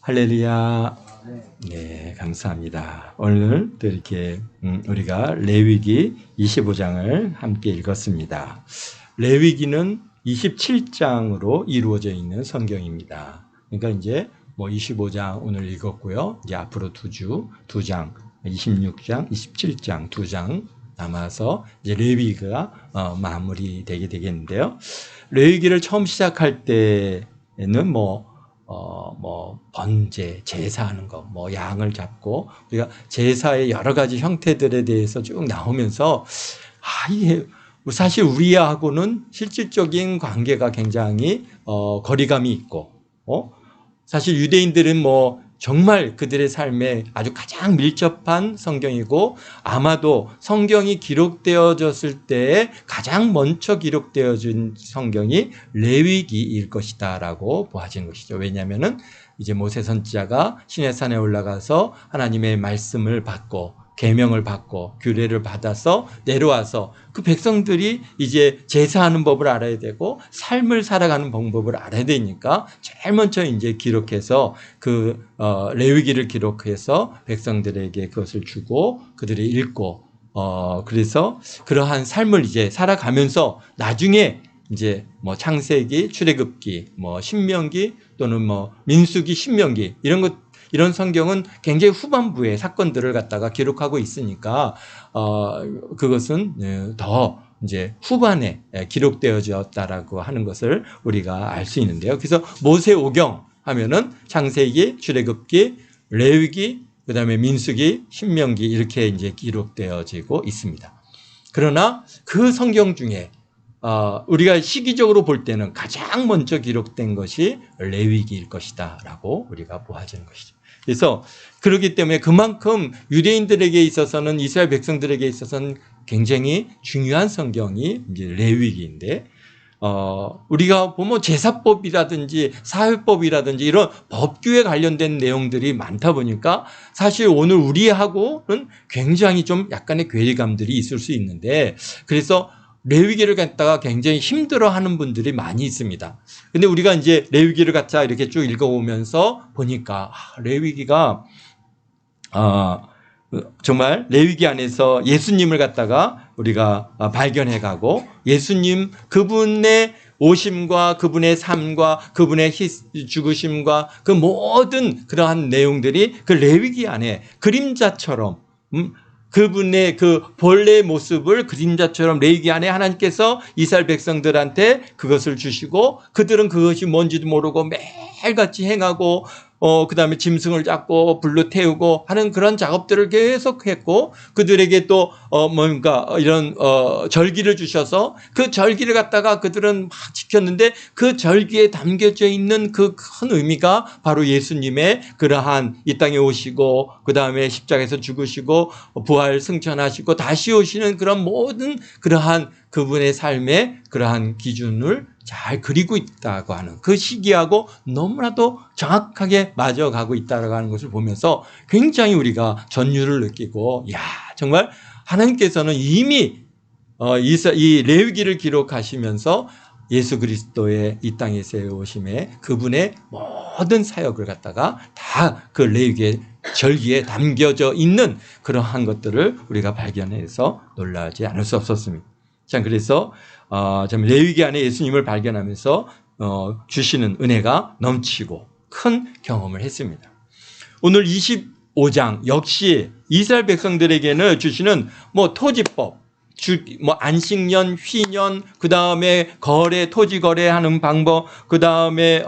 할렐루야. 네, 감사합니다. 오늘 또 이렇게 우리가 레위기 25장을 함께 읽었습니다. 레위기는 27장으로 이루어져 있는 성경입니다. 그러니까 이제 25장 오늘 읽었고요. 이제 앞으로 두 장, 26장, 27장 두 장 남아서 이제 레위기가 마무리되게 되겠는데요. 레위기를 처음 시작할 때에는 번제, 제사하는 거, 양을 잡고, 우리가 제사의 여러 가지 형태들에 대해서 쭉 나오면서, 이게 사실 우리하고는 실질적인 관계가 굉장히, 거리감이 있고, 사실 유대인들은 정말 그들의 삶에 아주 가장 밀접한 성경이고 아마도 성경이 기록되어졌을 때 가장 먼저 기록되어진 성경이 레위기일 것이다 라고 보아지는 것이죠. 왜냐하면은 이제 모세 선지자가 시내산에 올라가서 하나님의 말씀을 받고 계명을 받고 규례를 받아서 내려와서 그 백성들이 이제 제사하는 법을 알아야 되고 삶을 살아가는 방법을 알아야 되니까 제일 먼저 이제 기록해서 그 레위기를 기록해서 백성들에게 그것을 주고 그들이 읽고 그래서 그러한 삶을 이제 살아가면서 나중에 이제 창세기, 출애굽기, 신명기 또는 민수기, 신명기 이런 성경은 굉장히 후반부의 사건들을 갖다가 기록하고 있으니까 그것은 더 이제 후반에 기록되어졌다라고 하는 것을 우리가 알 수 있는데요. 그래서 모세오경 하면은 창세기, 출애굽기, 레위기, 그다음에 민수기, 신명기 이렇게 이제 기록되어지고 있습니다. 그러나 그 성경 중에 우리가 시기적으로 볼 때는 가장 먼저 기록된 것이 레위기일 것이다 라고 우리가 보아지는 것이죠. 그래서 그렇기 때문에 그만큼 유대인들에게 있어서는 이스라엘 백성들에게 있어서는 굉장히 중요한 성경이 이제 레위기인데 우리가 보면 제사법이라든지 사회법이라든지 이런 법규에 관련된 내용들이 많다 보니까 사실 오늘 우리하고는 굉장히 좀 약간의 괴리감들이 있을 수 있는데 그래서 레위기를 갖다가 굉장히 힘들어하는 분들이 많이 있습니다. 근데 우리가 이제 레위기를 갖다 이렇게 쭉 읽어오면서 보니까 레위기가 정말 레위기 안에서 예수님을 갖다가 우리가 발견해가고 예수님 그분의 오심과 그분의 삶과 그분의 죽으심과 그 모든 그러한 내용들이 그 레위기 안에 그림자처럼 그분의 그 본래의 모습을 그림자처럼 레위기 안에 하나님께서 이스라엘 백성들한테 그것을 주시고 그들은 그것이 뭔지도 모르고 매일같이 행하고 그 다음에 짐승을 잡고 불로 태우고 하는 그런 작업들을 계속 했고 그들에게 또 이런 절기를 주셔서 그 절기를 갖다가 그들은 막 지켰는데 그 절기에 담겨져 있는 그 큰 의미가 바로 예수님의 그러한 이 땅에 오시고 그 다음에 십자가에서 죽으시고 부활 승천하시고 다시 오시는 그런 모든 그러한 그분의 삶의 그러한 기준을 잘 그리고 있다고 하는 그 시기하고 너무나도 정확하게 맞아가고 있다고 하는 것을 보면서 굉장히 우리가 전율을 느끼고 정말 하나님께서는 이미 이 레위기를 기록하시면서 예수 그리스도의 이 땅에서의 오심에 그분의 모든 사역을 갖다가 다 그 레위기의 절기에 담겨져 있는 그러한 것들을 우리가 발견해서 놀라지 않을 수 없었습니다. 자, 그래서 레위기 안에 예수님을 발견하면서 주시는 은혜가 넘치고 큰 경험을 했습니다. 오늘 25장 역시 이스라엘 백성들에게는 주시는 토지법, 안식년, 휘년, 그 다음에 토지 거래하는 방법, 그 다음에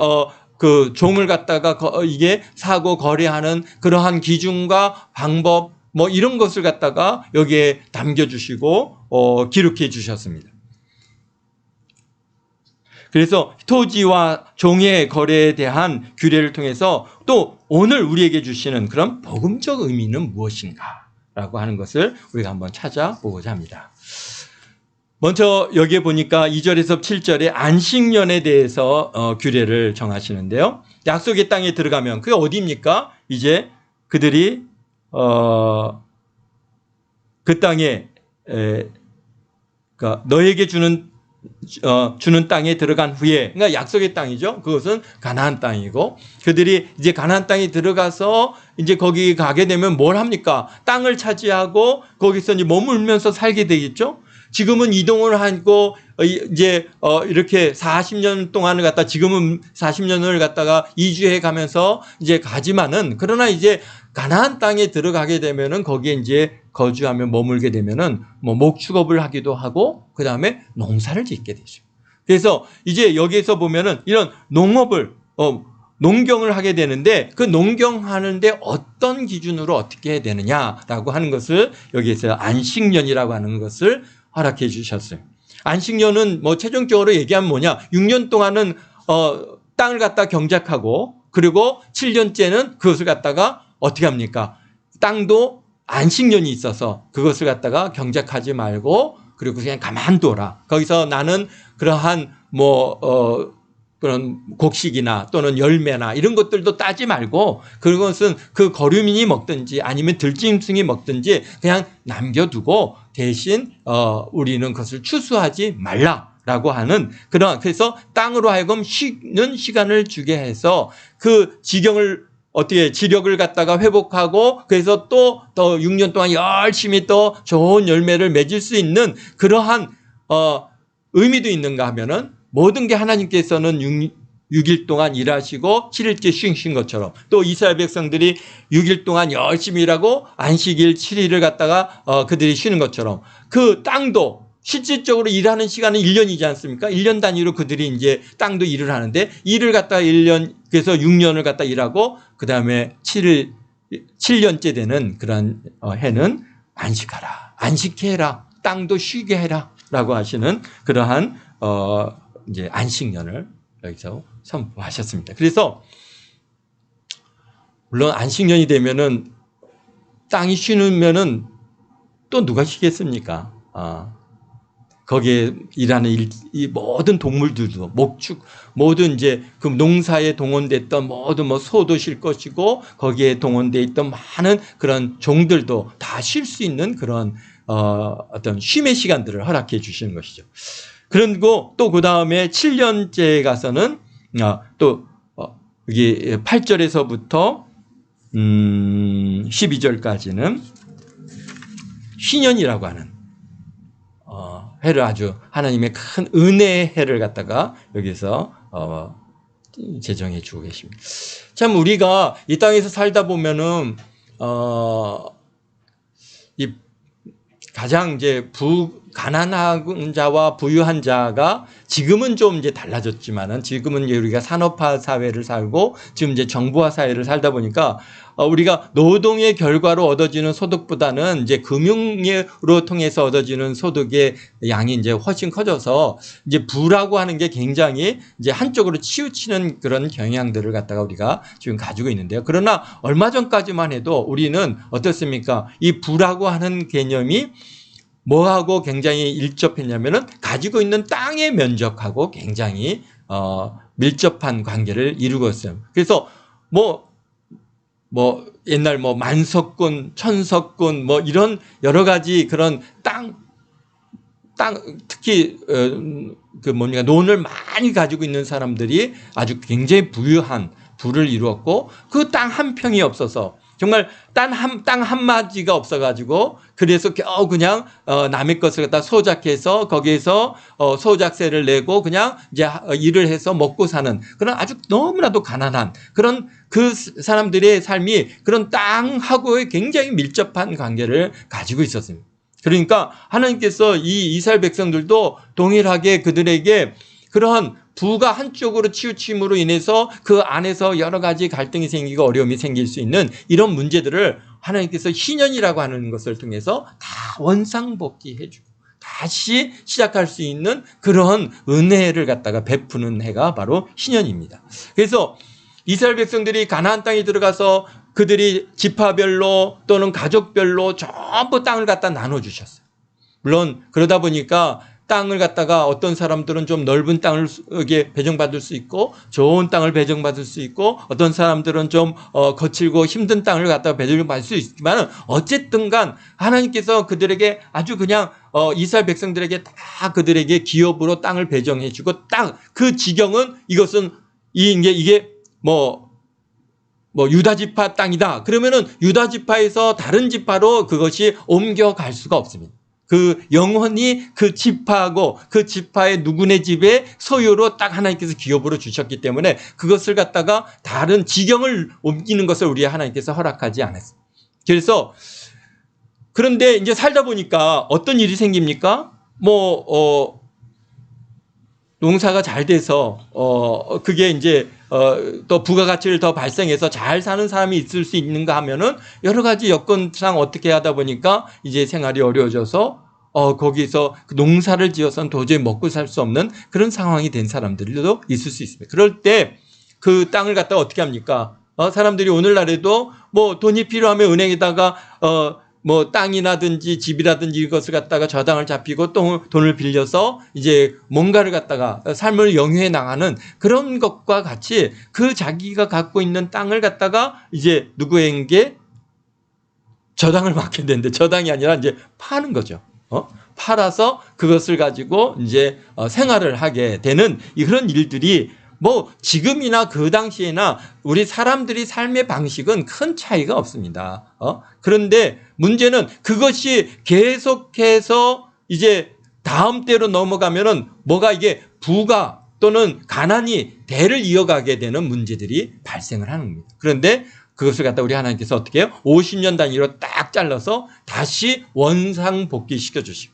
그 종을 갖다가 이게 사고 거래하는 그러한 기준과 방법, 이런 것을 갖다가 여기에 담겨주시고, 기록해 주셨습니다. 그래서 토지와 종의 거래에 대한 규례를 통해서 또 오늘 우리에게 주시는 그런 복음적 의미는 무엇인가 라고 하는 것을 우리가 한번 찾아보고자 합니다. 먼저 여기에 보니까 2절에서 7절에 안식년에 대해서 규례를 정하시는데요. 약속의 땅에 들어가면 그게 어디입니까? 이제 그들이 그 땅에 그러니까 너에게 주는 주는 땅에 들어간 후에, 그러니까 약속의 땅이죠. 그것은 가나안 땅이고, 그들이 이제 가나안 땅에 들어가서 이제 거기 가게 되면 뭘 합니까? 땅을 차지하고 거기서 이제 머물면서 살게 되겠죠. 지금은 이동을 하고 이제 이렇게 40년 동안을 갖다, 지금은 40년을 갖다가 이주해 가면서 이제 가지만은, 그러나 이제 가나안 땅에 들어가게 되면은 거기에 이제 거주하며 머물게 되면은 뭐 목축업을 하기도 하고 그다음에 농사를 짓게 되죠. 그래서 이제 여기에서 보면은 이런 농업을 농경을 하게 되는데, 그 농경하는데 어떤 기준으로 어떻게 해야 되느냐라고 하는 것을 여기에서 안식년이라고 하는 것을 허락해 주셨어요. 안식년은 뭐 최종적으로 얘기하면 뭐냐, 6년 동안은 땅을 갖다 경작하고, 그리고 7년째는 그것을 갖다가 어떻게 합니까? 땅도 안식년이 있어서 그것을 갖다가 경작하지 말고, 그리고 그냥 가만둬라. 거기서 나는 그러한 그런 곡식이나 또는 열매나 이런 것들도 따지 말고, 그것은 그 거류민이 먹든지 아니면 들짐승이 먹든지 그냥 남겨두고, 대신 우리는 그것을 추수하지 말라라고 하는 그런, 그래서 땅으로 하여금 쉬는 시간을 주게 해서 그 지경을 어떻게 지력을 갖다가 회복하고, 그래서 또 6년 동안 열심히 또 좋은 열매를 맺을 수 있는 그러한 의미도 있는가 하면은, 모든 게 하나님께서는 6일 동안 일하시고 7일째 쉬신 것처럼, 또 이스라엘 백성들이 6일 동안 열심히 일하고 안식일 7일을 갖다가 그들이 쉬는 것처럼, 그 땅도 실질적으로 일하는 시간은 1년이지 않습니까? 1년 단위로 그들이 이제 땅도 일을 하는데, 일을 갖다가 1년, 그래서 6년을 갖다 일하고, 그 다음에 7년째 되는 그런 해는 안식하라, 안식해라, 땅도 쉬게 해라 라고 하시는 그러한 이제 안식년을 여기서 선포하셨습니다. 그래서 물론 안식년이 되면은 땅이 쉬면은 또 누가 쉬겠습니까? 거기에 일하는 이 모든 동물들도, 목축, 모든 이제 그 농사에 동원됐던 모든 소도 쉴 것이고, 거기에 동원되어 있던 많은 그런 종들도 다 쉴 수 있는 그런 어떤 쉼의 시간들을 허락해 주시는 것이죠. 그리고 또 그 다음에 7년째에 가서는 또 여기 8절에서부터 12절까지는 희년이라고 하는 해를, 아주 하나님의 큰 은혜의 해를 갖다가 여기서 제정해 주고 계십니다. 참 우리가 이 땅에서 살다 보면은 이 가장 이제 가난한 자와 부유한 자가 지금은 좀 이제 달라졌지만은, 지금은 우리가 산업화 사회를 살고 지금 이제 정부화 사회를 살다 보니까 우리가 노동의 결과로 얻어지는 소득보다는 이제 금융으로 통해서 얻어지는 소득의 양이 이제 훨씬 커져서 이제 부라고 하는 게 굉장히 이제 한쪽으로 치우치는 그런 경향들을 갖다가 우리가 지금 가지고 있는데요. 그러나 얼마 전까지만 해도 우리는 어떻습니까? 이 부라고 하는 개념이 뭐하고 굉장히 일접했냐면은, 가지고 있는 땅의 면적하고 굉장히 밀접한 관계를 이루고 있어요. 그래서 옛날 만석군, 천석군 이런 여러 가지 그런 땅 특히 논을 많이 가지고 있는 사람들이 아주 굉장히 부유한 부를 이루었고, 그 땅 한 평이 없어서, 정말 땅 한 마디가 없어가지고, 그래서 겨우 그냥 남의 것을 갖다 소작해서 거기에서 소작세를 내고 그냥 이제 일을 해서 먹고 사는 그런 아주 너무나도 가난한 그런 그 사람들의 삶이 그런 땅하고의 굉장히 밀접한 관계를 가지고 있었습니다. 그러니까 하나님께서 이 이스라엘 백성들도 동일하게 그들에게 그러한 부가 한쪽으로 치우침으로 인해서 그 안에서 여러 가지 갈등이 생기고 어려움이 생길 수 있는 이런 문제들을 하나님께서 희년이라고 하는 것을 통해서 다 원상복귀해 주고 다시 시작할 수 있는 그런 은혜를 갖다가 베푸는 해가 바로 희년입니다. 그래서 이스라엘 백성들이 가나안 땅에 들어가서 그들이 지파별로 또는 가족별로 전부 땅을 갖다 나눠주셨어요. 물론 그러다 보니까 땅을 갖다가 어떤 사람들은 좀 넓은 땅을 배정받을 수 있고 좋은 땅을 배정받을 수 있고, 어떤 사람들은 좀 거칠고 힘든 땅을 갖다가 배정받을 수 있지만, 어쨌든 간 하나님께서 그들에게 아주 그냥 이스라엘 백성들에게 다 그들에게 기업으로 땅을 배정해주고 딱 그 지경은 이것은 이게 뭐 유다 지파 땅이다. 그러면은 유다 지파에서 다른 지파로 그것이 옮겨갈 수가 없습니다. 그 영원히 그 지파하고 그 지파의 누구네 집의 소유로 딱 하나님께서 기업으로 주셨기 때문에 그것을 갖다가 다른 지경을 옮기는 것을 우리 하나님께서 허락하지 않았어요. 그래서 그런데 이제 살다 보니까 어떤 일이 생깁니까? 농사가 잘 돼서 그게 이제 또 부가가치를 더 발생해서 잘 사는 사람이 있을 수 있는가 하면은 여러 가지 여건상 어떻게 하다 보니까 이제 생활이 어려워져서 거기서 농사를 지어서는 도저히 먹고 살 수 없는 그런 상황이 된 사람들도 있을 수 있습니다. 그럴 때 그 땅을 갖다가 어떻게 합니까? 사람들이 오늘날에도 뭐 돈이 필요하면 은행에다가 뭐 땅이라든지 집이라든지 이것을 갖다가 저당을 잡히고 또 돈을 빌려서 이제 뭔가를 갖다가 삶을 영위해 나가는 그런 것과 같이 그 자기가 갖고 있는 땅을 갖다가 이제 누구에게 저당을 맡게 되는데 저당이 아니라 이제 파는 거죠. 팔아서 그것을 가지고 이제 생활을 하게 되는 그런 일들이 뭐 지금이나 그 당시에나 우리 사람들이 삶의 방식은 큰 차이가 없습니다. 그런데 문제는 그것이 계속해서 이제 다음 때로 넘어가면은 뭐가 이게 부가 또는 가난이 대를 이어가게 되는 문제들이 발생을 하는 겁니다. 그런데 그것을 갖다 우리 하나님께서 어떻게 해요? 50년 단위로 딱 잘라서 다시 원상복귀 시켜주시고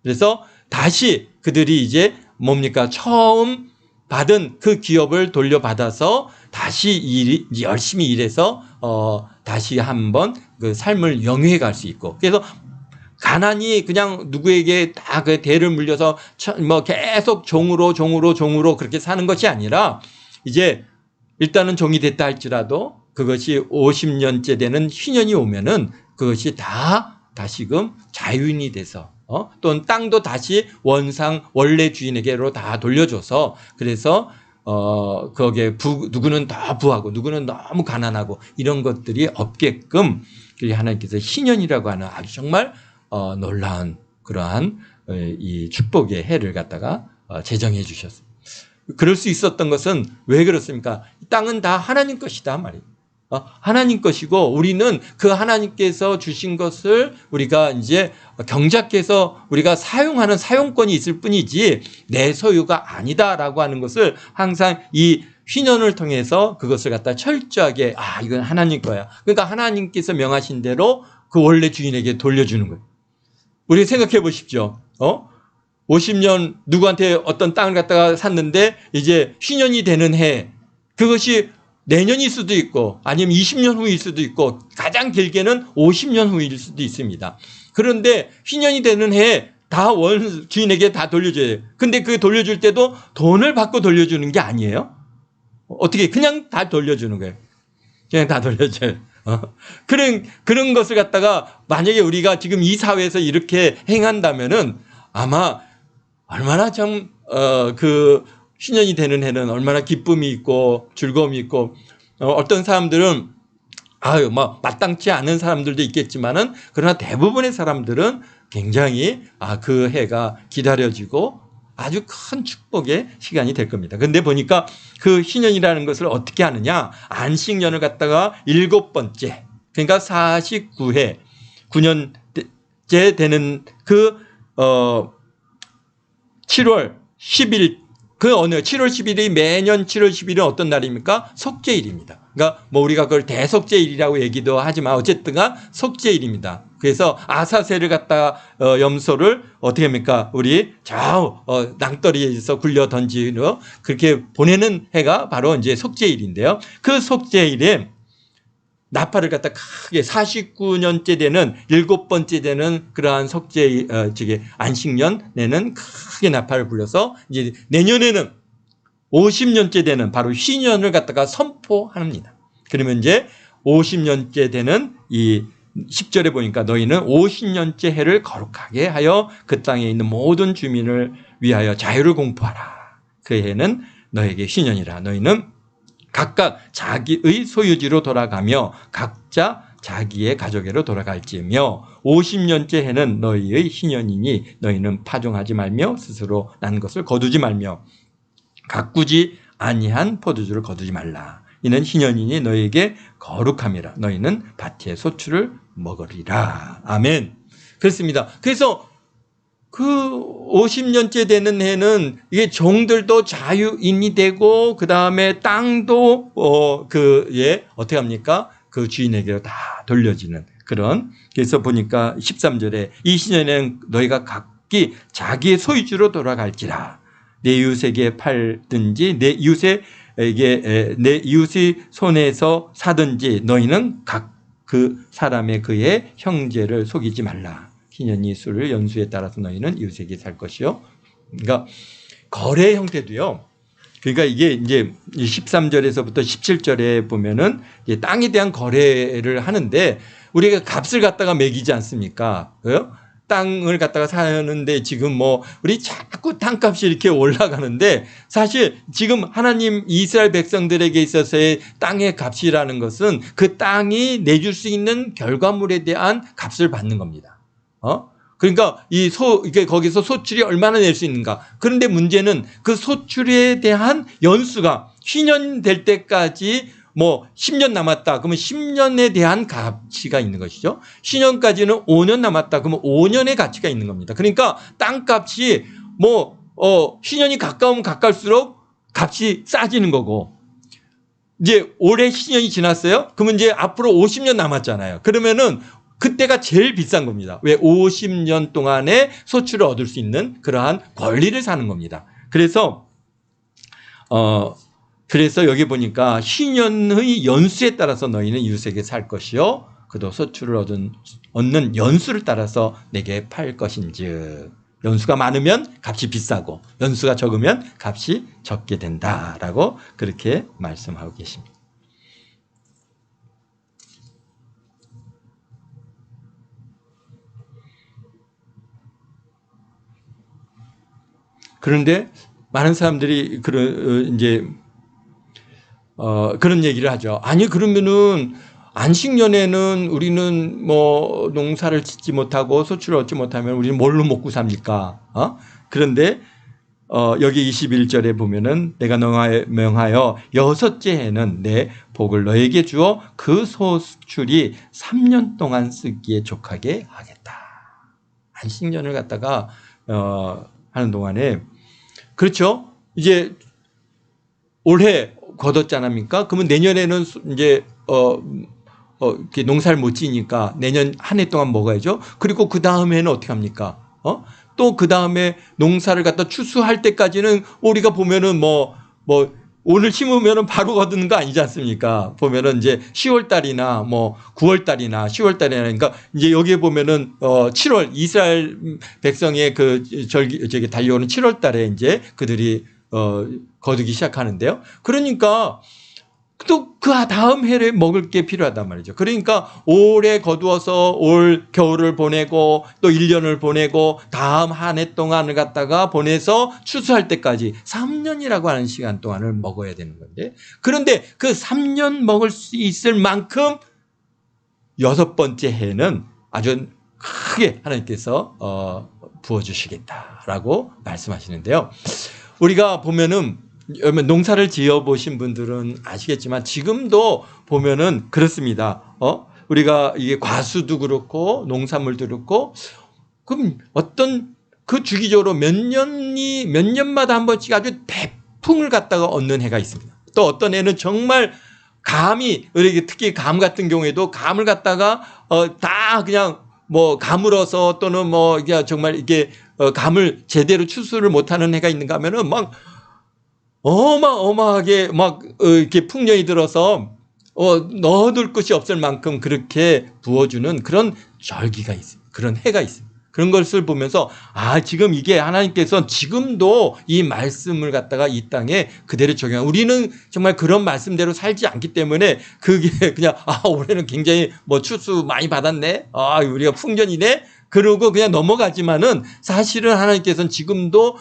그래서 다시 그들이 이제 뭡니까? 처음 받은 그 기업을 돌려받아서 다시 열심히 일해서 다시 한번 그 삶을 영위해 갈 수 있고 그래서 가난이 그냥 누구에게 다 그 대를 물려서 뭐 계속 종으로 그렇게 사는 것이 아니라 이제 일단은 종이 됐다 할지라도 그것이 50년째 되는 희년이 오면은 그것이 다 다시금 자유인이 돼서 또는 땅도 다시 원래 주인에게로 다 돌려줘서 그래서 거기에 누구는 더 부하고 누구는 너무 가난하고 이런 것들이 없게끔 하나님께서 희년이라고 하는 아주 정말 놀라운 그러한 이 축복의 해를 갖다가 제정해 주셨습니다. 그럴 수 있었던 것은 왜 그렇습니까? 땅은 다 하나님 것이다 말이에요. 하나님 것이고 우리는 그 하나님께서 주신 것을 우리가 이제 경작해서 우리가 사용하는 사용권이 있을 뿐이지 내 소유가 아니다라고 하는 것을 항상 이 휘년을 통해서 그것을 갖다 철저하게 이건 하나님 거야. 그러니까 하나님께서 명하신 대로 그 원래 주인에게 돌려주는 거예요. 우리 생각해 보십시오. 50년 누구한테 어떤 땅을 갖다가 샀는데 이제 휘년이 되는 해 그것이 내년일 수도 있고 아니면 20년 후일 수도 있고 가장 길게는 50년 후일 수도 있습니다. 그런데 휘년이 되는 해에 다 주인에게 다 돌려줘야 돼요. 근데 그 돌려줄 때도 돈을 받고 돌려주는 게 아니에요. 어떻게 그냥 다 돌려주는 거예요. 그냥 다 돌려줘요. 그런 것을 갖다가 만약에 우리가 지금 이 사회에서 이렇게 행한다면은 아마 얼마나 그 신년이 되는 해는 얼마나 기쁨이 있고 즐거움이 있고 어떤 사람들은 마땅치 않은 사람들도 있겠지만은 그러나 대부분의 사람들은 굉장히 그 해가 기다려지고 아주 큰 축복의 시간이 될 겁니다. 그런데 보니까 그 희년이라는 것을 어떻게 하느냐 안식년을 갖다가 7번째 그러니까 49회 9년째 되는 그 7월 10일 그 어느 7월 10일이 매년 7월 10일은 어떤 날입니까? 속죄일입니다. 그러니까 뭐 우리가 그걸 대속죄일이라고 얘기도 하지만 어쨌든가 속죄일입니다. 그래서 아사새를 갖다가 염소를 어떻게 합니까? 우리 낭떠러리에서 굴려 던지러 그렇게 보내는 해가 바로 이제 속죄일인데요. 그 속죄일에 나팔을 갖다 크게 49년째 되는 7번째 되는 그러한 안식년에는 크게 나팔을 불려서 이제 내년에는 50년째 되는 바로 희년을 갖다가 선포합니다. 그러면 이제 50년째 되는 이 10절에 보니까 너희는 50년째 해를 거룩하게 하여 그 땅에 있는 모든 주민을 위하여 자유를 공포하라. 그 해는 너에게 희년이라. 너희는 각각 자기의 소유지로 돌아가며 각자 자기의 가족에로 돌아갈지며 50년째 해는 너희의 희년이니 너희는 파종하지 말며 스스로 난 것을 거두지 말며 가꾸지 아니한 포도주를 거두지 말라. 이는 희년이니 너희에게 거룩함이라. 너희는 밭의 소출을 먹으리라. 아멘. 그렇습니다. 그래서 그 50년째 되는 해는 이게 종들도 자유인이 되고 그 다음에 땅도 어떻게 합니까? 그 주인에게로 다 돌려지는 그런. 그래서 보니까 13절에 이 시년에는 너희가 각기 자기의 소유주로 돌아갈지라. 내 이웃에게 팔든지 내 이웃의 손에서 사든지 너희는 각 그 사람의 그의 형제를 속이지 말라. 희년이 수를 연수에 따라서 너희는 이웃에게 살 것이요. 그러니까 거래 형태도요. 그러니까 이게 이제 13절에서부터 17절에 보면은 이제 땅에 대한 거래를 하는데 우리가 값을 갖다가 매기지 않습니까? 땅을 갖다가 사는데 지금 뭐 우리 자꾸 땅값이 이렇게 올라가는데 사실 지금 하나님 이스라엘 백성들에게 있어서의 땅의 값이라는 것은 그 땅이 내줄 수 있는 결과물에 대한 값을 받는 겁니다. 그러니까 이게 거기서 소출이 얼마나 낼 수 있는가. 그런데 문제는 그 소출에 대한 연수가 희년 될 때까지 뭐 10년 남았다. 그러면 10년에 대한 가치가 있는 것이죠. 희년까지는 5년 남았다. 그러면 5년의 가치가 있는 겁니다. 그러니까 땅값이 희년이 가까우면 가까울수록 값이 싸지는 거고 이제 올해 희년이 지났어요. 그러면 이제 앞으로 50년 남았잖아요. 그러면은 그때가 제일 비싼 겁니다. 왜? 50년 동안의 소출을 얻을 수 있는 그러한 권리를 사는 겁니다. 그래서 여기 보니까 희년의 연수에 따라서 너희는 이웃에게 살 것이요 그도 소출을 얻는 연수를 따라서 내게 팔 것인즉 연수가 많으면 값이 비싸고 연수가 적으면 값이 적게 된다라고 그렇게 말씀하고 계십니다. 그런데 많은 사람들이 그런 얘기를 하죠. 아니 그러면은 안식년에는 우리는 뭐 농사를 짓지 못하고 소출을 얻지 못하면 우리는 뭘로 먹고 삽니까? 그런데 여기 21절에 보면은 내가 명하여 여섯째 해는 내 복을 너에게 주어 그 소출이 3년 동안 쓰기에 족하게 하겠다. 안식년을 갖다가 하는 동안에 그렇죠. 이제 올해 거뒀잖아요. 그러면 내년에는 이제 이렇게 농사를 못 지니까 내년 한 해 동안 먹어야죠. 그리고 그 다음에는 어떻게 합니까? 또 그 다음에 농사를 갖다 추수할 때까지는 우리가 보면은 오늘 심으면은 바로 거두는 거 아니지 않습니까? 보면은 이제 10월 달이나 9월 달이나 10월 달이나 그러니까 이제 여기에 보면은 7월 이스라엘 백성의 달려오는 7월 달에 이제 그들이 거두기 시작하는데요. 그러니까 또 그 다음 해를 먹을 게 필요하단 말이죠. 그러니까 올해 거두어서 올 겨울을 보내고 또 1년을 보내고 다음 한 해 동안을 갖다가 보내서 추수할 때까지 3년이라고 하는 시간 동안을 먹어야 되는 건데 그런데 그 3년 먹을 수 있을 만큼 6번째 해는 아주 크게 하나님께서 부어주시겠다라고 말씀하시는데요. 우리가 보면은 농사를 지어보신 분들은 아시겠지만 지금도 보면은 그렇습니다. 우리가 이게 과수도 그렇고 농산물도 그렇고 그럼 어떤 그 주기적으로 몇 년마다 한 번씩 아주 대풍을 갖다가 얻는 해가 있습니다. 또 어떤 해는 정말 감이 특히 감 같은 경우에도 감을 갖다가 다 그냥 가물어서 또는 정말 이게 감을 제대로 추수를 못하는 해가 있는가 하면은 막 어마어마하게 이렇게 풍년이 들어서 넣어둘 것이 없을 만큼 그렇게 부어주는 그런 절기가 있습니다. 그런 해가 있습니다. 그런 것을 보면서 지금 이게 하나님께서 지금도 이 말씀을 갖다가 이 땅에 그대로 적용하고 우리는 정말 그런 말씀대로 살지 않기 때문에 그게 그냥 올해는 굉장히 추수 많이 받았네. 우리가 풍년이네. 그러고 그냥 넘어가지만은 사실은 하나님께서는 지금도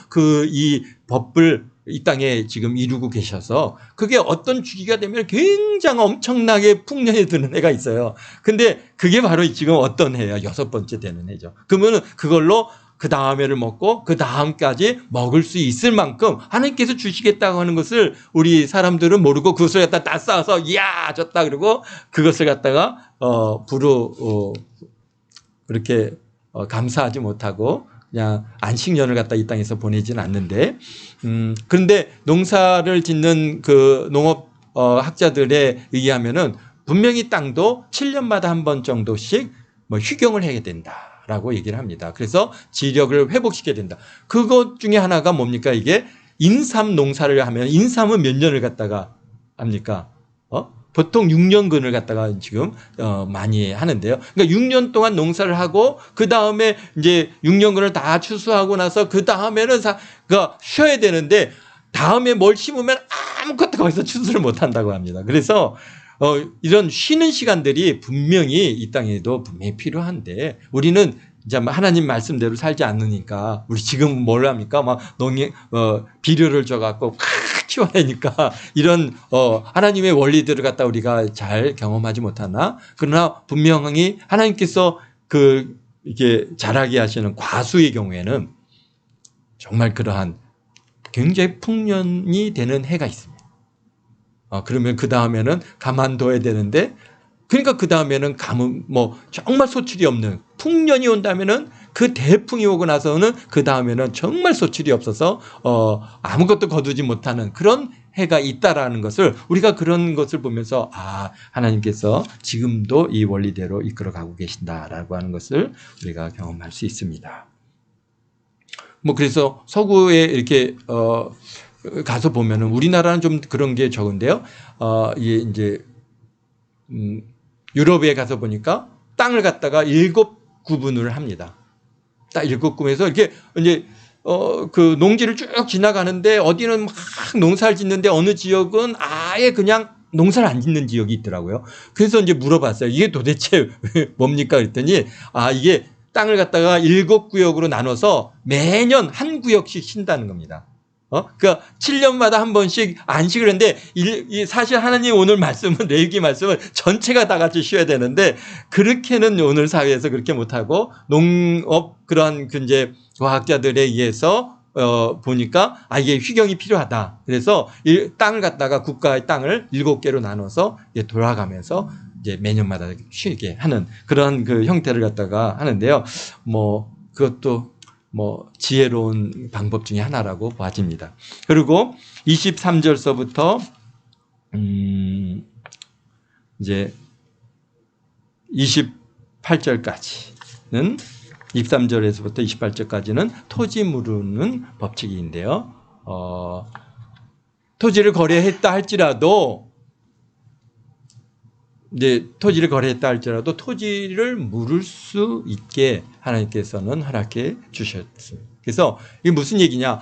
이 법을 이 땅에 지금 이루고 계셔서 그게 어떤 주기가 되면 굉장히 엄청나게 풍년이 드는 해가 있어요. 근데 그게 바로 지금 어떤 해야? 6번째 되는 해죠. 그러면 그걸로 그 다음 해를 먹고 그 다음까지 먹을 수 있을 만큼 하나님께서 주시겠다고 하는 것을 우리 사람들은 모르고 그것을 갖다 다 쌓아서 이야 줬다 그러고 그것을 갖다가 그렇게 감사하지 못하고 그냥 안식년을 갖다 이 땅에서 보내지는 않는데 그런데 농사를 짓는 그 농업 학자들에 의하면은 분명히 땅도 7년마다 한 번 정도씩 뭐 휴경을 해야 된다라고 얘기를 합니다. 그래서 지력을 회복시켜야 된다. 그것 중에 하나가 뭡니까? 이게 인삼 농사를 하면 인삼은 몇 년을 갖다가 합니까? 보통 6년근을 갖다가 지금 많이 하는데요. 그러니까 6년 동안 농사를 하고 그 다음에 이제 6년근을 다 추수하고 나서 그 다음에는 그러니까 쉬어야 되는데 다음에 뭘 심으면 아무것도 거기서 추수를 못 한다고 합니다. 그래서 이런 쉬는 시간들이 분명히 이 땅에도 분명히 필요한데 우리는 이제 하나님 말씀대로 살지 않으니까 우리 지금 뭘 합니까? 막 비료를 줘갖고 키워내니까 이런 하나님의 원리들을 갖다 우리가 잘 경험하지 못하나 그러나 분명히 하나님께서 이게 자라게 하시는 과수의 경우에는 정말 그러한 굉장히 풍년이 되는 해가 있습니다. 그러면 그 다음에는 가만둬야 되는데 그러니까 그 다음에는 정말 소출이 없는 풍년이 온다면은 그 대풍이 오고 나서는 그 다음에는 정말 소출이 없어서 아무것도 거두지 못하는 그런 해가 있다라는 것을 우리가 그런 것을 보면서 하나님께서 지금도 이 원리대로 이끌어가고 계신다라고 하는 것을 우리가 경험할 수 있습니다. 그래서 서구에 이렇게 가서 보면은 우리나라는 좀 그런 게 적은데요. 이제 유럽에 가서 보니까 땅을 갖다가 7구분을 합니다. 딱 7구분에서 이렇게 이제 그 농지를 쭉 지나가는데 어디는 막 농사를 짓는데 어느 지역은 아예 그냥 농사를 안 짓는 지역이 있더라고요. 그래서 이제 물어봤어요. 이게 도대체 뭡니까? 그랬더니 이게 땅을 갖다가 7구역으로 나눠서 매년 한 구역씩 쉰다는 겁니다. 그러니까 7년마다 한 번씩 안식을 했는데 사실 하나님 오늘 레위기 말씀은 전체가 다 같이 쉬어야 되는데 그렇게는 오늘 사회에서 그렇게 못하고 농업 그러한 이제 과학자들에 의해서 보니까 이게 휴경이 필요하다. 그래서 땅을 갖다가 국가의 땅을 7개로 나눠서 돌아가면서 이제 매년마다 쉬게 하는 그런 그 형태를 갖다가 하는데요. 그것도 지혜로운 방법 중에 하나라고 봐집니다. 그리고 23절서부터 이제 28절까지는 23절에서부터 28절까지는 토지 무르는 법칙인데요. 토지를 거래했다 할지라도 이제 토지를 거래했다 할지라도 토지를 물을 수 있게 하나님께서는 허락해 주셨습니다. 그래서 이게 무슨 얘기냐?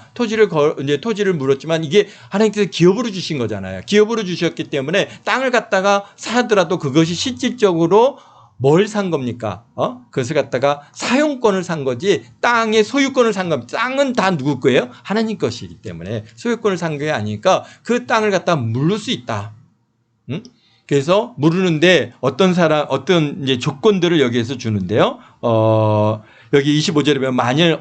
이제 토지를 물었지만 이게 하나님께서 기업으로 주신 거잖아요. 기업으로 주셨기 때문에 땅을 갖다가 사더라도 그것이 실질적으로 뭘 산 겁니까? 그것을 갖다가 사용권을 산 거지 땅의 소유권을 산 겁니다. 땅은 다 누구 거예요? 하나님 것이기 때문에 소유권을 산 게 아니니까 그 땅을 갖다가 물을 수 있다. 응? 그래서 물르는데 어떤 이제 조건들을 여기에서 주는데요. 여기 25절에 보면 만일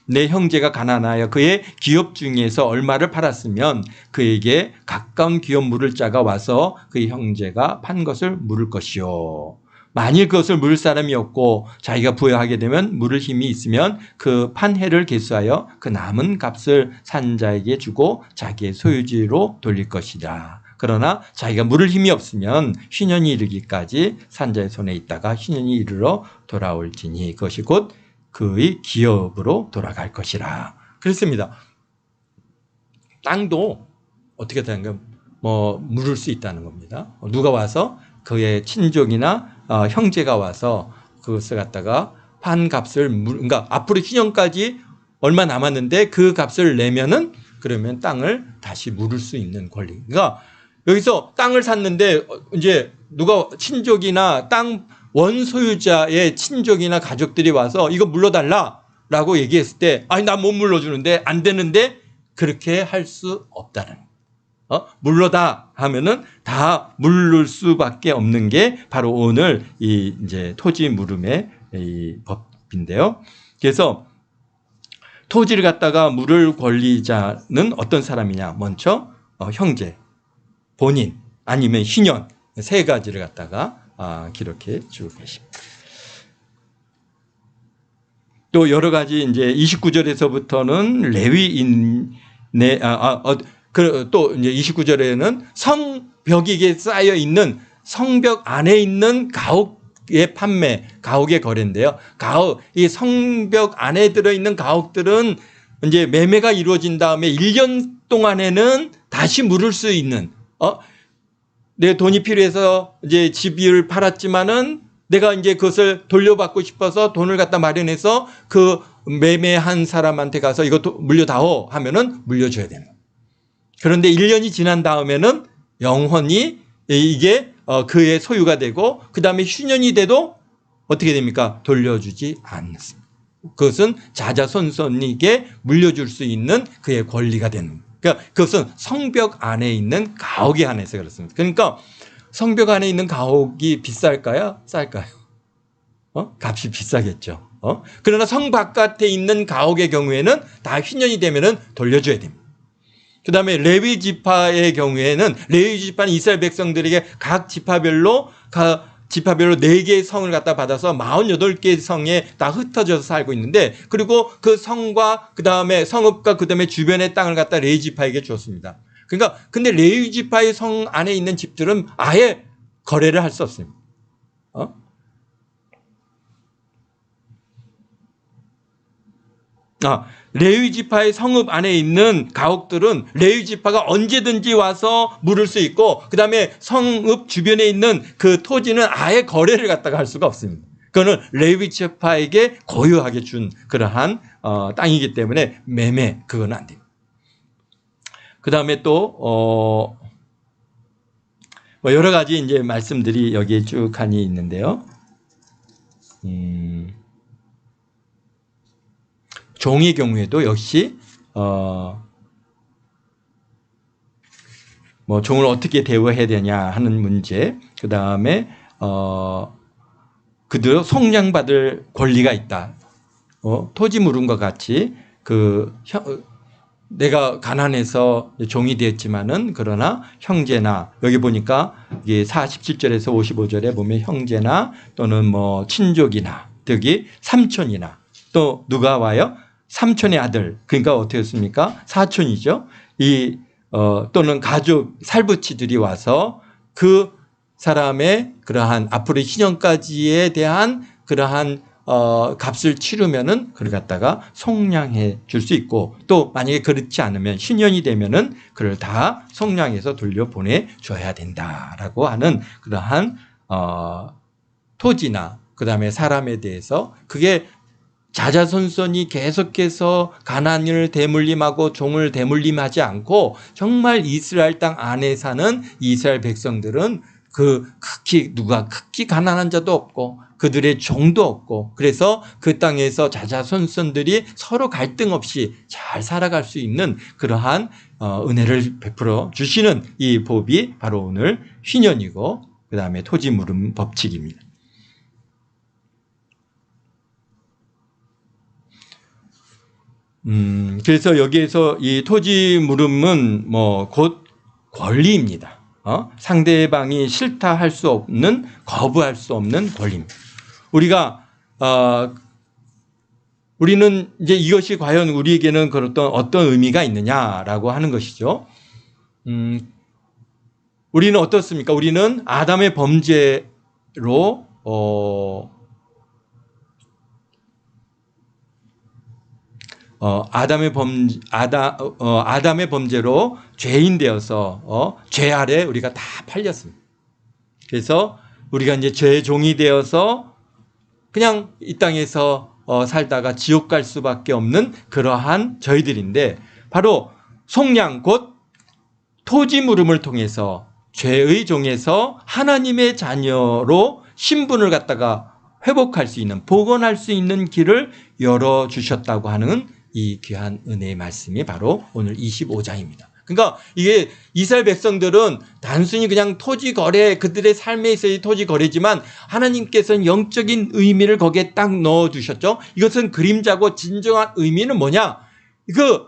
내 형제가 가난하여 그의 기업 중에서 얼마를 팔았으면 그에게 가까운 기업 물을 자가 와서 그의 형제가 판 것을 물을 것이요. 만일 그것을 물을 사람이 없고 자기가 부여하게 되면 물을 힘이 있으면 그 판 해를 계수하여 그 남은 값을 산 자에게 주고 자기의 소유지로 돌릴 것이다. 그러나 자기가 물을 힘이 없으면 휴년이 이르기까지 산자의 손에 있다가 휴년이 이르러 돌아올지니 그것이 곧 그의 기업으로 돌아갈 것이라. 그렇습니다. 땅도 어떻게 되는가? 물을 수 있다는 겁니다. 누가 와서 그의 친족이나 형제가 와서 그것을 갖다가 판 값을 그러니까 앞으로 휴년까지 얼마 남았는데 그 값을 내면은 그러면 땅을 다시 물을 수 있는 권리. 그러니까 여기서 땅을 샀는데 이제 누가 친족이나 땅 원소유자의 친족이나 가족들이 와서 이거 물러달라라고 얘기했을 때 나 못 물러주는데 안 되는데 그렇게 할 수 없다는. 물러다 하면은 다 물를 수밖에 없는 게 바로 오늘 이 이제 토지 물음의 이 법인데요. 그래서 토지를 갖다가 물을 권리자는 어떤 사람이냐? 먼저 형제, 본인, 아니면 희년 세 가지를 갖다가 기록해 주고 계십니다. 또 여러 가지 이제 29절에서부터는 레위인의 또 이제 29절에는 성벽에 쌓여 있는 성벽 안에 있는 가옥의 판매, 가옥의 거래인데요. 이 성벽 안에 들어 있는 가옥들은 이제 매매가 이루어진 다음에 1년 동안에는 다시 물을 수 있는 내 돈이 필요해서 이제 집을 팔았지만은 내가 이제 그것을 돌려받고 싶어서 돈을 갖다 마련해서 그 매매한 사람한테 가서 이거 물려다오 하면은 물려줘야 되는 거예요. 그런데 1년이 지난 다음에는 영원히 이게 그의 소유가 되고 그 다음에 휴년이 돼도 어떻게 됩니까? 돌려주지 않습니다. 그것은 자자손손에게 물려줄 수 있는 그의 권리가 되는 거예요. 그러니까 그것은 성벽 안에 있는 가옥에 한해서 그렇습니다. 그러니까 성벽 안에 있는 가옥이 비쌀까요? 쌀까요? 값이 비싸겠죠. 그러나 성 바깥에 있는 가옥의 경우에는 다 휘년이 되면은 돌려줘야 됩니다. 그 다음에 레위 지파의 경우에는 레위 지파는 이스라엘 백성들에게 각 지파별로 4개의 성을 갖다 받아서 48개의 성에 다 흩어져서 살고 있는데 그리고 그 성과 그 다음에 성읍과 그 다음에 주변의 땅을 갖다 레위 지파에게 줬습니다. 그러니까 근데 레위 지파의 성 안에 있는 집들은 아예 거래를 할 수 없습니다. 레위 지파의 성읍 안에 있는 가옥들은 레위 지파가 언제든지 와서 물을 수 있고 그다음에 성읍 주변에 있는 그 토지는 아예 거래를 갖다가 할 수가 없습니다. 그거는 레위 지파에게 고유하게 준 그러한 땅이기 때문에 매매 그건 안 됩니다. 그다음에 또 뭐 여러 가지 이제 말씀들이 여기에 쭉 한이 있는데요. 종의 경우에도 역시 뭐 종을 어떻게 대우해야 되냐 하는 문제, 그 다음에 그들 속량받을 권리가 있다. 토지 물음과 같이 내가 가난해서 종이 되었지만은 그러나 형제나 여기 보니까 이게 47절에서 55절에 보면 형제나 또는 뭐 친족이나 여기 삼촌이나 또 누가 와요? 삼촌의 아들, 그러니까 어떻게 했습니까? 사촌이죠. 또는 가족, 살부치들이 와서 그 사람의 그러한 앞으로 희년까지에 대한 그러한 값을 치르면은 그걸 갖다가 속량해 줄 수 있고 또 만약에 그렇지 않으면 희년이 되면은 그걸 다 속량해서 돌려보내 줘야 된다라고 하는 그러한 토지나 그 다음에 사람에 대해서 그게 자자손손이 계속해서 가나안을 대물림하고 종을 대물림하지 않고 정말 이스라엘 땅 안에 사는 이스라엘 백성들은 누가 극히 가난한 자도 없고 그들의 종도 없고 그래서 그 땅에서 자자손손들이 서로 갈등 없이 잘 살아갈 수 있는 그러한 은혜를 베풀어 주시는 이 법이 바로 오늘 희년이고 그 다음에 토지 물음 법칙입니다. 그래서 여기에서 이 토지 물음은 뭐 곧 권리입니다. 상대방이 싫다 할 수 없는, 거부할 수 없는 권리입니다. 우리는 이제 이것이 과연 우리에게는 어떤 의미가 있느냐라고 하는 것이죠. 우리는 어떻습니까? 우리는 아담의 범죄로 아담의 범죄로 죄인 되어서 죄 아래 우리가 다 팔렸습니다. 그래서 우리가 이제 죄의 종이 되어서 그냥 이 땅에서 살다가 지옥 갈 수밖에 없는 그러한 저희들인데 바로 속량 곧 토지 물음을 통해서 죄의 종에서 하나님의 자녀로 신분을 갖다가 회복할 수 있는 복원할 수 있는 길을 열어주셨다고 하는 이 귀한 은혜의 말씀이 바로 오늘 25장입니다. 그러니까 이게 이스라엘 백성들은 단순히 그냥 토지 거래, 그들의 삶에 있어의 토지 거래지만 하나님께서는 영적인 의미를 거기에 딱 넣어두셨죠. 이것은 그림자고 진정한 의미는 뭐냐? 그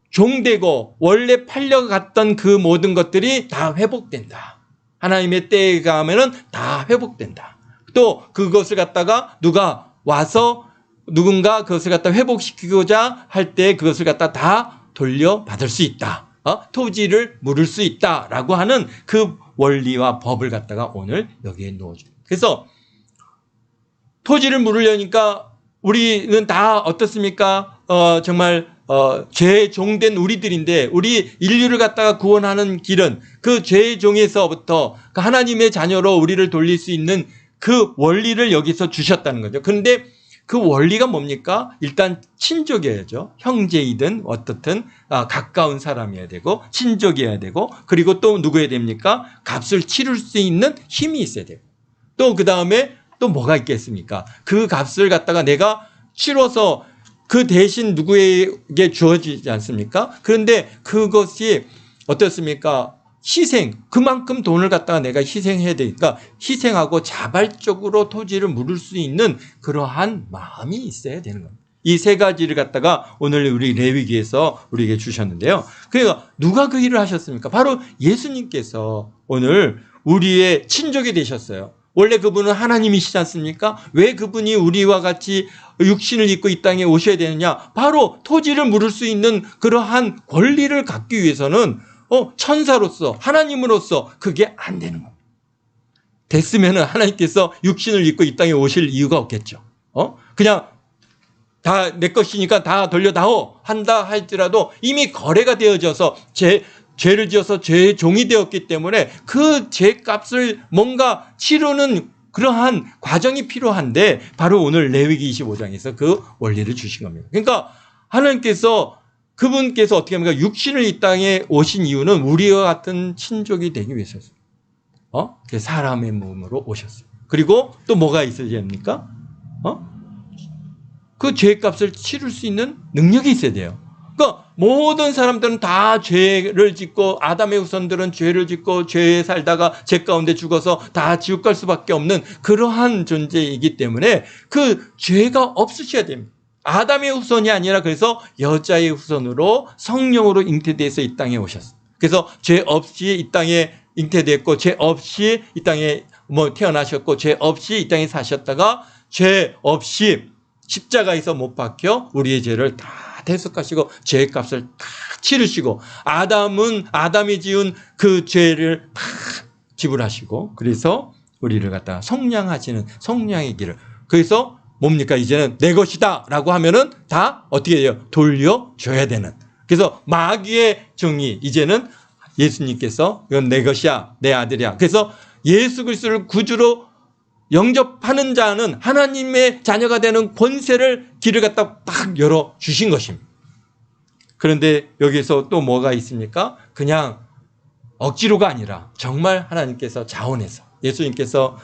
종되고 원래 팔려갔던 그 모든 것들이 다 회복된다. 하나님의 때에 가면은 다 회복된다. 또 그것을 갖다가 누가 와서 누군가 그것을 갖다 회복시키고자 할 때 그것을 갖다 다 돌려받을 수 있다. 토지를 물을 수 있다라고 하는 그 원리와 법을 갖다가 오늘 여기에 넣어줍니다. 그래서 토지를 물으려니까 우리는 다 어떻습니까? 정말 죄의 종된 우리들인데 우리 인류를 갖다가 구원하는 길은 그 죄의 종에서부터 그 하나님의 자녀로 우리를 돌릴 수 있는 그 원리를 여기서 주셨다는 거죠. 그런데 그 원리가 뭡니까? 일단 친족이어야죠. 형제이든 어떻든 가까운 사람이어야 되고 친족이어야 되고 그리고 또 누구여야 됩니까? 값을 치를 수 있는 힘이 있어야 되고 또 그 다음에 또 뭐가 있겠습니까? 그 값을 갖다가 내가 치러서 그 대신 누구에게 주어지지 않습니까? 그런데 그것이 어떻습니까? 희생, 그만큼 돈을 갖다가 내가 희생해야 되니까 희생하고 자발적으로 토지를 물을 수 있는 그러한 마음이 있어야 되는 겁니다. 이 세 가지를 갖다가 오늘 우리 레위기에서 우리에게 주셨는데요. 그러니까 누가 그 일을 하셨습니까? 바로 예수님께서 오늘 우리의 친족이 되셨어요. 원래 그분은 하나님이시지 않습니까? 왜 그분이 우리와 같이 육신을 입고 이 땅에 오셔야 되느냐? 바로 토지를 물을 수 있는 그러한 권리를 갖기 위해서는 천사로서 하나님으로서 그게 안 되는 겁니다. 됐으면 하나님께서 육신을 입고 이 땅에 오실 이유가 없겠죠. 그냥 다 내 것이니까 다 돌려다오 한다 할지라도 이미 거래가 되어져서 죄를 지어서 죄의 종이 되었기 때문에 그 죄값을 뭔가 치르는 그러한 과정이 필요한데 바로 오늘 레위기 25장에서 그 원리를 주신 겁니다. 그러니까 하나님께서 그분께서 어떻게 합니까? 육신을 이 땅에 오신 이유는 우리와 같은 친족이 되기 위해서였어요. 사람의 몸으로 오셨어요. 그리고 또 뭐가 있어야 됩니까? 그 죄값을 치를 수 있는 능력이 있어야 돼요. 그러니까 모든 사람들은 다 죄를 짓고 아담의 후손들은 죄를 짓고 죄에 살다가 죄 가운데 죽어서 다 지옥 갈 수밖에 없는 그러한 존재이기 때문에 그 죄가 없으셔야 됩니다. 아담의 후손이 아니라 그래서 여자의 후손으로 성령으로 잉태돼서 이 땅에 오셨어요. 그래서 죄 없이 이 땅에 잉태됐고 죄 없이 이 땅에 태어나셨고 죄 없이 이 땅에 사셨다가 죄 없이 십자가에서 못 박혀 우리의 죄를 다 대속하시고 죄의 값을 다 치르시고 아담이 지은 그 죄를 다 지불하시고 그래서 우리를 갖다가 속량하시는 속량의 길을 그래서 뭡니까? 이제는 내 것이다 라고 하면은 다 어떻게 돼요? 돌려줘야 되는. 그래서 마귀의 정의, 이제는 예수님께서 이건 내 것이야, 내 아들이야. 그래서 예수 그리스도를 구주로 영접하는 자는 하나님의 자녀가 되는 권세를 길을 갖다 딱 열어주신 것입니다. 그런데 여기서 또 뭐가 있습니까? 그냥 억지로가 아니라 정말 하나님께서 자원해서 예수님께서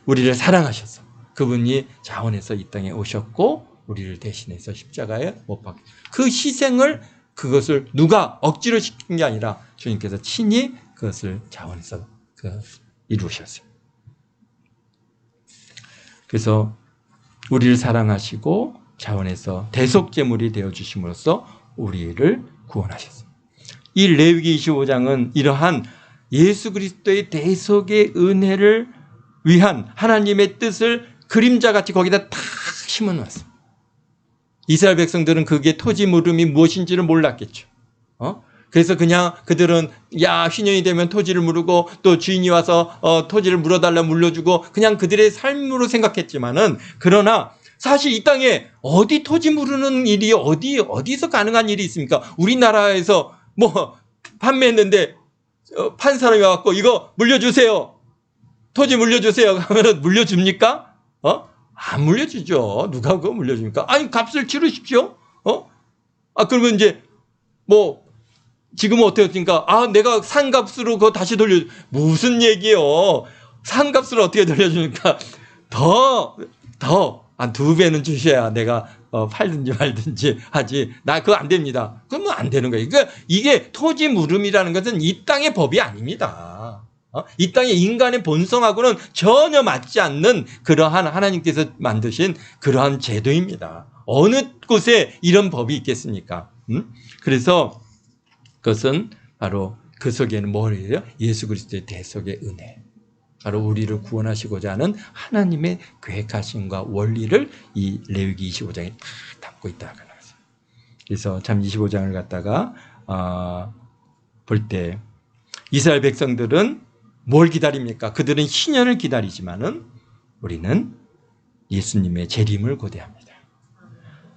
우리를 사랑하셔서 그분이 자원해서 이 땅에 오셨고 우리를 대신해서 십자가에 못 박혀 그 희생을 그것을 누가 억지로 시킨 게 아니라 주님께서 친히 그것을 자원해서 이루셨어요. 그래서 우리를 사랑하시고 자원해서 대속제물이 되어주심으로써 우리를 구원하셨어요. 이 레위기 25장은 이러한 예수 그리스도의 대속의 은혜를 위한 하나님의 뜻을 그림자같이 거기다 탁 심어놨습니다. 이스라엘 백성들은 그게 토지 물음이 무엇인지를 몰랐겠죠. 그래서 그냥 그들은 휘년이 되면 토지를 물고 또 주인이 와서 토지를 물어달라 물려주고 그냥 그들의 삶으로 생각했지만은 그러나 사실 이 땅에 어디 토지 물으는 일이 어디서 가능한 일이 있습니까? 우리나라에서 판매했는데 판 사람이 와갖고 이거 물려주세요. 토지 물려주세요 하면은 물려줍니까? 안 물려주죠. 누가 그거 물려줍니까? 아니, 값을 치르십시오. 그러면 이제, 지금은 어떻게 했습니까? 내가 산 값으로 그거 다시 무슨 얘기예요? 산 값을 어떻게 돌려줍니까? 한 2배는 주셔야 내가 팔든지 말든지 하지. 나 그거 안 됩니다. 그러면 안 되는 거예요. 그러니까 이게 토지 물음이라는 것은 이 땅의 법이 아닙니다. 이 땅의 인간의 본성하고는 전혀 맞지 않는 그러한 하나님께서 만드신 그러한 제도입니다. 어느 곳에 이런 법이 있겠습니까? 그래서 그것은 바로 그 속에는 뭐예요? 예수 그리스도의 대속의 은혜. 바로 우리를 구원하시고자 하는 하나님의 계획하심과 원리를 이 레위기 25장에 다 담고 있다고 하는 거죠. 그래서 참 25장을 갖다가 볼 때 이스라엘 백성들은 뭘 기다립니까? 그들은 희년을 기다리지만은 우리는 예수님의 재림을 고대합니다.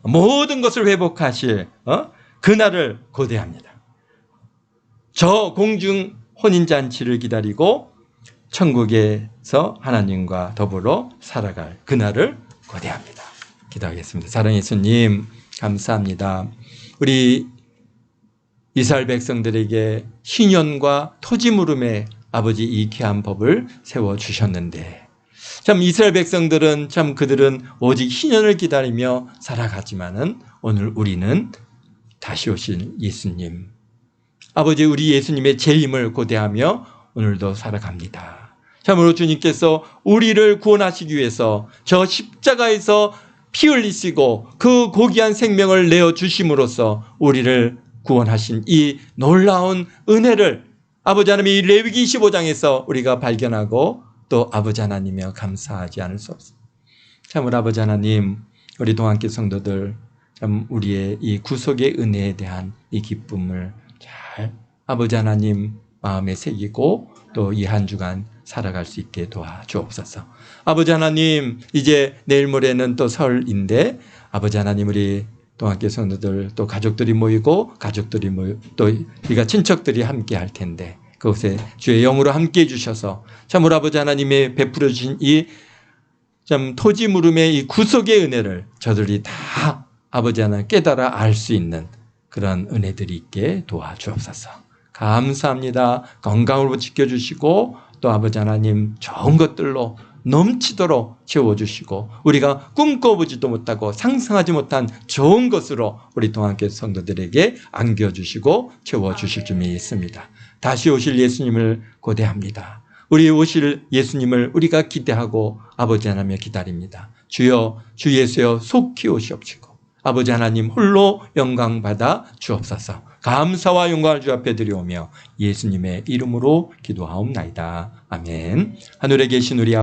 모든 것을 회복하실 그날을 고대합니다. 저 공중 혼인잔치를 기다리고 천국에서 하나님과 더불어 살아갈 그날을 고대합니다. 기도하겠습니다. 사랑하는 예수님 감사합니다. 우리 이스라엘 백성들에게 희년과 토지 물음에 아버지 이 귀한 법을 세워주셨는데 참 이스라엘 백성들은 참 그들은 오직 희년을 기다리며 살아가지만은 오늘 우리는 다시 오실 예수님 아버지 우리 예수님의 재림을 고대하며 오늘도 살아갑니다. 참으로 주님께서 우리를 구원하시기 위해서 저 십자가에서 피 흘리시고 그 고귀한 생명을 내어주심으로써 우리를 구원하신 이 놀라운 은혜를 아버지 하나님 이 레위기 25장에서 우리가 발견하고 또 아버지 하나님이여 감사하지 않을 수 없습니다. 참으로 아버지 하나님 우리 동안교 성도들 참 우리의 이 구속의 은혜에 대한 이 기쁨을 잘 아버지 하나님 마음에 새기고 또 이 한 주간 살아갈 수 있게 도와주옵소서. 아버지 하나님 이제 내일 모레는 또 설인데 아버지 하나님 우리 동학교 성도들 또 가족들이 모이고 또 우리가 친척들이 함께 할 텐데 그곳에 주의 영으로 함께 해주셔서 참으로 아버지 하나님의 베풀어 주신 이 참 토지 물음의 이 구속의 은혜를 저들이 다 아버지 하나님 깨달아 알 수 있는 그런 은혜들이 있게 도와주옵소서. 감사합니다. 건강으로 지켜주시고 또 아버지 하나님 좋은 것들로 넘치도록 채워주시고 우리가 꿈꿔보지도 못하고 상상하지 못한 좋은 것으로 우리 동안교회 성도들에게 안겨주시고 채워주실 줄 믿습니다. 다시 오실 예수님을 고대합니다. 우리 오실 예수님을 우리가 기대하고 아버지 하나님 기다립니다. 주여 주 예수여 속히 오시옵시고 아버지 하나님 홀로 영광받아 주옵소서. 감사와 영광을 주 앞에 드리오며 예수님의 이름으로 기도하옵나이다. 아멘. 하늘에 계신 우리